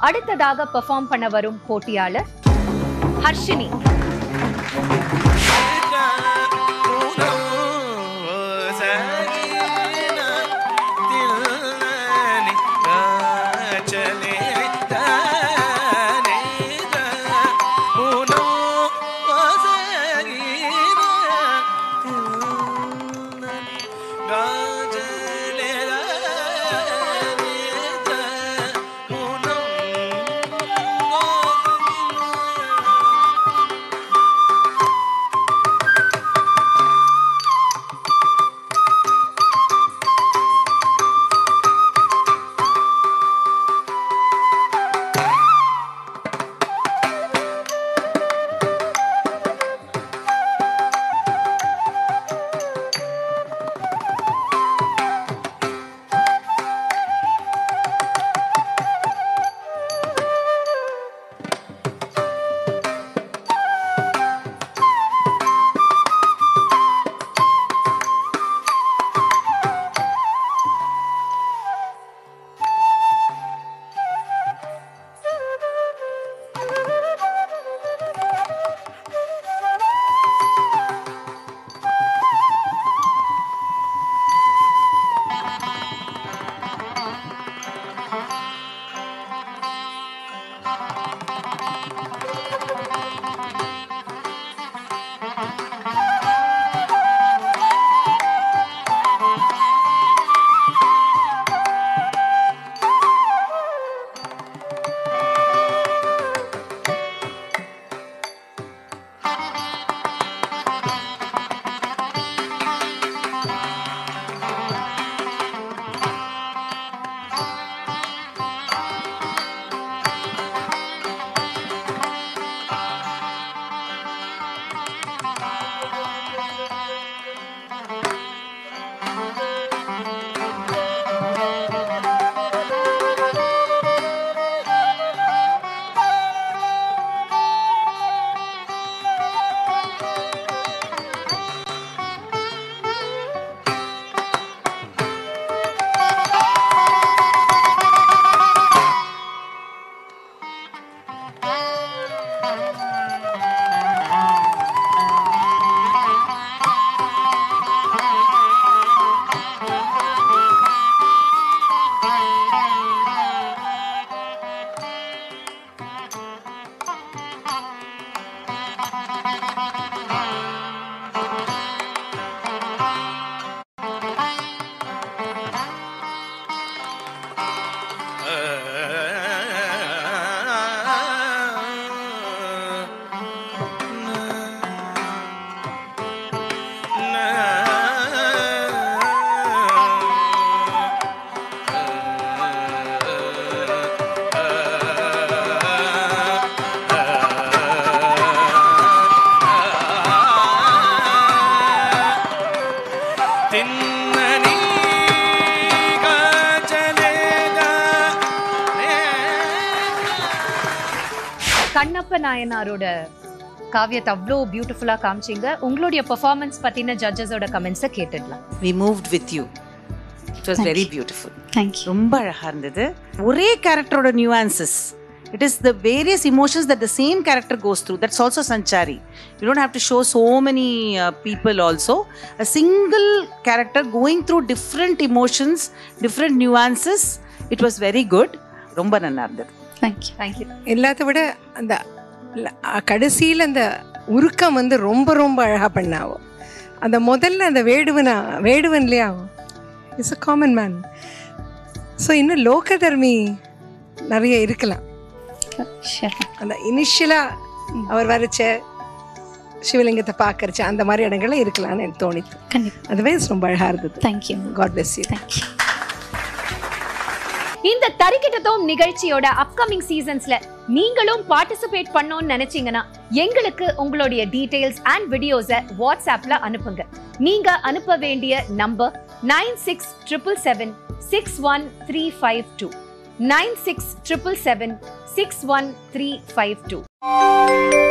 அடுத்ததாக பெர்ஃபார்ம் பண்ண வரும் போட்டியாளர் ஹர்ஷினி. கண்ணப்ப நாயனாரோட காவியத்தை அவ்வளோ பியூட்டிஃபுல்லா காமிச்சிங்க. உங்களுடைய பெர்ஃபார்மன்ஸ் பத்தின ஜட்ஜஸோட கமெண்ட்ஸை கேட்டுடலாம். We moved with you. It was very beautiful. Thank you. ரொம்ப அழகா இருந்தது. ஒரே கேரக்டரோட nuances. It is the various emotions that the same character goes through. That's also Sanchari. You don't have to show so many people also. A single character going through different emotions, different nuances. It was very good. ரொம்ப நல்லா இருந்தது. Thank you. எல்லாத்த விட அந்த கடைசியில் அந்த உருக்கம் வந்து ரொம்ப ரொம்ப அழகாக பண்ணாவோ. அந்த முதல்ல அந்த வேடுவன்லேயே ஆகும். It's a common man. So இன்னும் லோகதர்மி நிறைய இருக்கலாம். அந்த இனிஷியலாக அவர் வரைச்ச சிவலிங்கத்தை பார்க்கறச்ச அந்த மாதிரி இடங்கள்ல இருக்கலாம்னு எனக்கு தோணித்து. அதுவே ரொம்ப அழகாக இருந்தது. Thank you. God bless you. Thank you. இந்த தரிக்கிட்டதும் நிகழ்ச்சியோட அப்கமிங் சீசன்ஸ்ல நீங்களும் பார்ட்டிசிபேட் பண்ணணும்னு நினைச்சீங்கன்னா எங்களுக்கு உங்களுடைய டீடைல்ஸ் அண்ட் வீடியோஸை வாட்ஸ்அப்ல அனுப்புங்க. நீங்க அனுப்ப வேண்டிய நம்பர் 9677761352 9677761352.